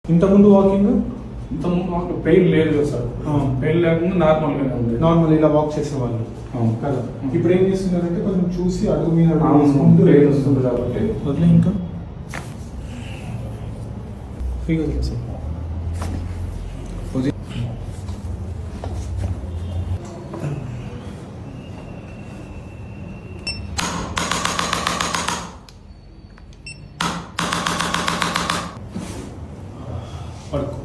ఇంతకుముందు వాకింగ్ ఇంతకుముందు మాకు పెయిన్ లేదు కదా సార్. పెయిన్ లేకుండా నార్మల్గానే ఉంది. నార్మల్ ఇలా వాక్ చేసేవాళ్ళు కదా. ఇప్పుడు ఏం చేస్తున్నారంటే కొంచెం చూసి అడుగు మీద అడుగు వేసుకుంటూ పెయిన్ వస్తుంది కాబట్టి వదిలే ఇంకా ఫ్రీగా సార్. పడుకో.